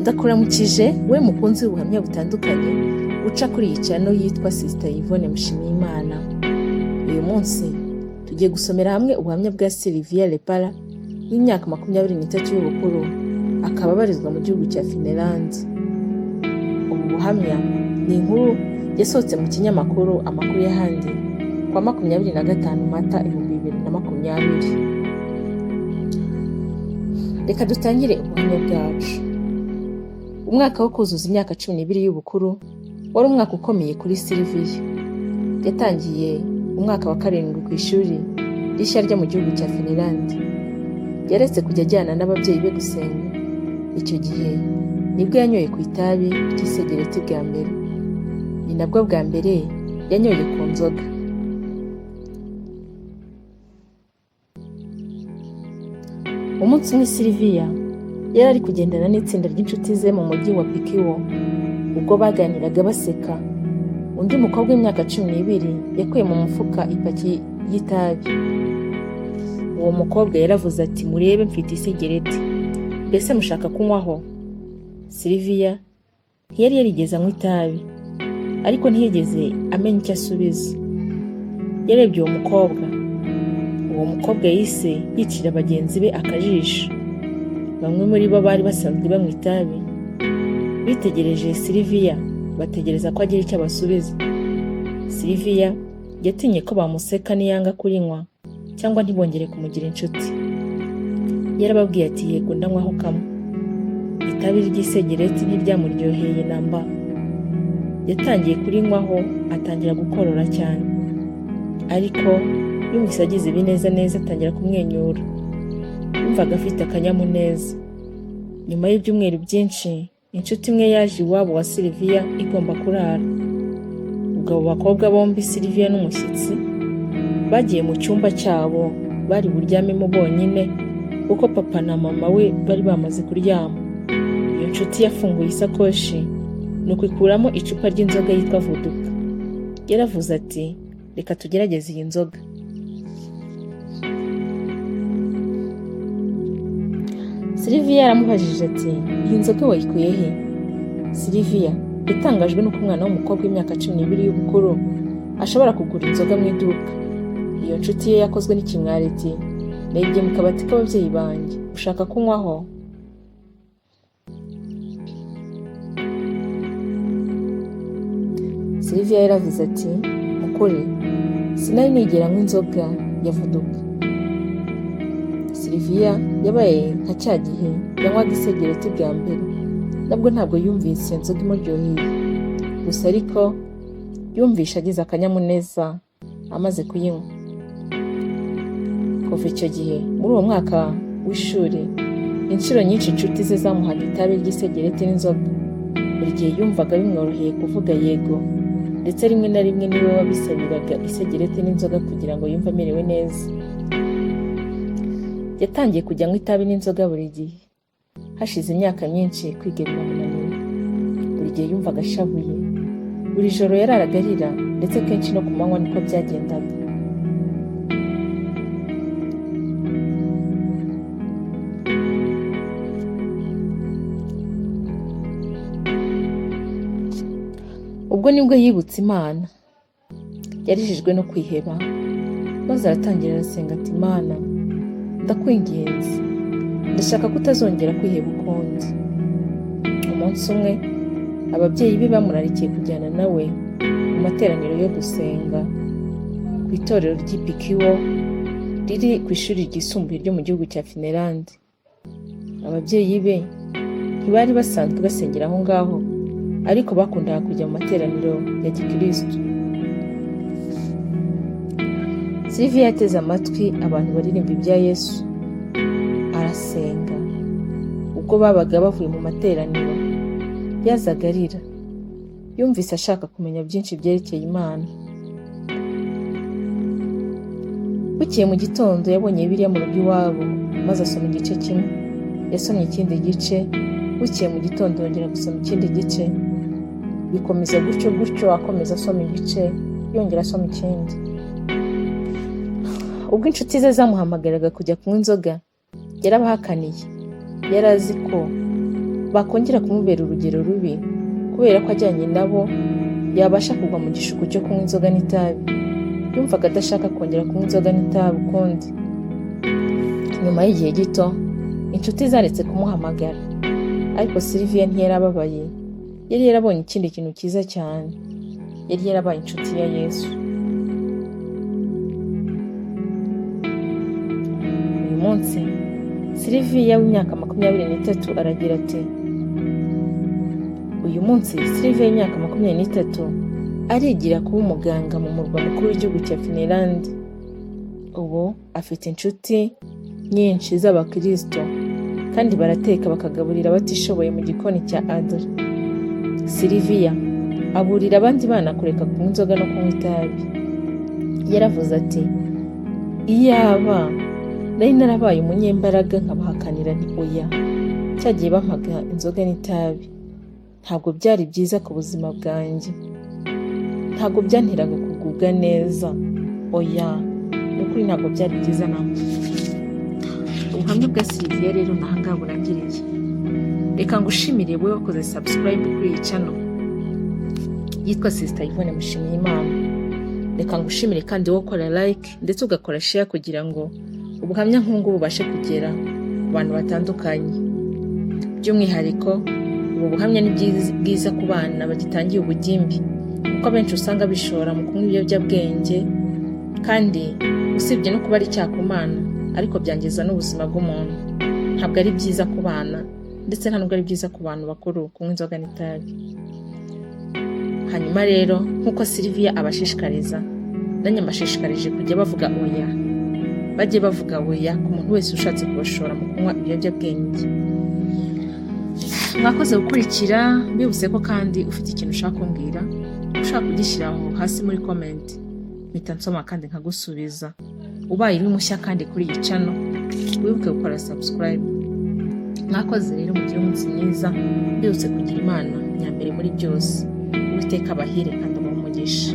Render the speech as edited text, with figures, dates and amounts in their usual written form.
Ndakuramukije we mukunzi w'ubuhamya butandukanye uca kuri iyi channel yitwa Sister Yvonne Mushimiyimana. Uyu munsi tugiye gusomera hamwe ubuhamya bwa Sylvia Lepara w'imyaka 23 y'ubukuru, akaba abarizwa mu gihugu cya Finland. Ubu buhamya ni inkuru yasohotse mu kinyamakuru Amakuru y'ahandi kwa 25 Mata 2020. Reka dutangire ubuhamya bwacu. Umwaka wo kuzuza imyaka 12 y'ubukuru wari umwaka ukomeye kuri Sylvia. Yatangiye umwaka wa 7 ku ishuri rishya ryo mu gihugu cya Finland. Yaretse kujya ajyana n'ababyeyi be gusenga. Icyo gihe nibwo yanyoye ku itabi ry'isegereti bwa mbere. Ni nabwo bwa mbere yanyoye ku nzoga. Umunsi umwe Sylvia yari ari kugendana n'itsinda ry'inshuti ze mu mujyi wa Pikiwo. Ubwo baganiraga baseka, undi mukobwa w'imyaka 12 yakuye mu mufuka ipaki y'itabi. Uwo mukobwa yaravuze ati, "Murebe mfite isegereti, mbese mushaka kunywaho?" Sylvia ntiyari yarigeze anywa itabi, ariko ntiyigeze amenya icyo asubiza. Yarebye uwo mukobwa yise yicira bagenzi be akajisho. Bamwe muri bo bari basanzwe banywa itabi bitegereje Sylvia, bategereza ko agira icyo abasubiza. Sylvia yatinye ko bamuseka niyanga kurinywa cyangwa ntibongere kumugira inshuti. Yarababwiye ati, "Yego ndanywaho kamwe." Itabi ry'isegereti ntiryamuryoheye namba. Yatangiye kurinywaho, atangira gukorora cyane, ariko yumvise agize ibineza atangira kumwenyura. Yumvaga afite akanyamuneza. Nyuma y'ibyumweru byinshi, inshuti imwe yaje iwabo wa Sylvia igomba kurara. Ubwo abo bakobwa bombi, Sylvia n'umushyitsi, bagiye mu cyumba cyabo bari buryamemo bonyine kuko papa na mama we bari bamaze kuryama. Iyo nshuti yafunguye isakoshi nuko ikuramo icupa ry'inzoga yitwa Vodka. Yaravuze ati, "Reka tugerageze iyi nzoga." Sylvia yaramubajije ati, "Iyi nzoga wayikuye he?" Sylvia yatangajwe nuko umwana w'umukobwa w'imyaka 12 y'ubukuru ashobora kugura inzoga mu iduka. Iyo nshuti ye yakozwe n'ikimwari iti, "Nagiye mu kabati k'ababyeyi banjye, ushaka kunywaho?" Sylvia yaravuze ati, "Mukore, sinari nigera anywa inzoga ya Vodka." Sylvia yabaye nka cya gihe yanywaga isegereti bwa mbere. Nabwo ntabwo yumvise inzoga imuryoheye, gusa ariko yumvishe agize akanyamuneza amaze kuyinywa. Kuva icyo gihe, muri uwo mwaka w'ishuri, inshuro nyinshi inshuti ze zamuhaga itabi ry'isegereti n'inzoga. Buri gihe yumvaga bimworoheye kuvuga yego, ndetse rimwe na rimwe niwe wabisabiraga isegereti n'inzoga kugira ngo yumve amerewe neza. Yatangiye kujya anywa itabi n'inzoga buri gihe. Hashize imyaka myinshi kwiga biramunanira. Buri gihe yumvaga ashavuye. Buri joro yararaga arira, ndetse kenshi no ku manywa niko byagendaga. Ubwo nibwo yibutse Imana. Yarijijwe no kwiheba, maze aratangira arasenga ati, "Imana, ndakwinginze, ndashaka ko utazongera kwiheba ukundi." Umunsi umwe ababyeyi be bamurarikiye kujyana nawe mu materaniro yo gusenga ku itorero ry'Ipikiwo riri ku ishuri ryisumbuye ryo mu gihugu cya Finland. Ababyeyi be ntibari basanzwe basengera aho ngaho, ariko bakundaga kujya mu materaniro ya Gikristo. Sylvia yateze amatwi abantu baririmba ibya Yesu, arasenga. Ubwo babaga bavuye mu materaniro, yazaga arira. Yumvise ashaka kumenya byinshi byerekeye Imana. Bukeye mu gitondo yabonye Bibiliya mu rugo iwabo, maze asoma igice kimwe. Yasomye ikindi gice. Bukeye mu gitondo yongera gusoma ikindi gice. Bikomeza gutyo akomeza asoma igice, yongera asoma ikindi. Ubwo inshuti ze zamuhamagaraga kujya kunywa inzoga, yarabahakaniye. Yari azi ko bakongera kumubera urugero rubi kubera ko ajyanye nabo yabasha kugwa mu gishuko cyo kunywa inzoga n'itabi. Yumvaga adashaka kongera kunywa inzoga n'itabi ukundi. Nyuma y'igihe gito inshuti zaretse kumuhamagara, ariko Sylvia ntiyari ababaye. Yari yarabonye ikindi kintu cyiza cyane. Yari yarabaye inshuti ya Yesu. Uyu munsi Sylvia w'imyaka 23 aragira ati, uyu munsi Sylvia w'imyaka 23 arigira kuba umuganga mu murwa mukuru w'igihugu cya Finland. Ubu afite inshuti nyinshi z'abakristo kandi barateka bakagaburira abatishoboye mu gikoni cya Adler. Sylvia aburira abandi bana kureka kunywa inzoga no kunywa itabi. Yaravuze ati, iyaba nari narabaye umunyembaraga nkabahakanira nti oya, cyagiye bampaga inzoga n'itabi, ntabwo byari byiza ku buzima bwanjye, ntabwo byanteraga kugubwa neza. Oya, nukuri ntabwo byari byiza namwe. Ubuhamya bwa Sylvia rero nahangaha burangiriye. Reka ngushimire wowe wakoze subscribe kuri iyi channel yitwa Sister Yvonne Mushimiyimana. Reka ngushimire kandi wowe ukora like ndetse ugakora share kugira ngo ubuhamya nk'ubu bubashe kugera ku bantu batandukanye. By'umwihariko ubu buhamya ni bwiza ku bana bagitangiye ubugimbi, kuko abenshi usanga bishora mu kunywa ibiyobyabwenge, kandi usibye no kuba ari icyakumana ariko byangiza n'ubuzima bw'umuntu. Ntabwo ari byiza ku bana ndetse nta nubwo ari byiza ku bantu bakuru kunywa inzoga n'itabi. Hanyuma rero nk'uko Sylvia abashishikariza, nanjye mbashishikarije kujya bavuga oya. Bajye bavuga oya ku muntu wese ushatse kubashora mu kunywa ibiyobyabwenge. Mwakoze gukurikira, mbibutse ko kandi ufite ikintu ushaka kumbwira ushaka kugishyiraho hasi muri comment, mpita nsoma kandi nkagusubiza. Ubaye uri mushya kandi kuri iyi channel, wibuke gukora subscribe. Mwakoze rero mugire umunsi mwiza, mbibutse kugira Imana nyambere muri byose. Uwiteka abahire kandi abahe umugisha.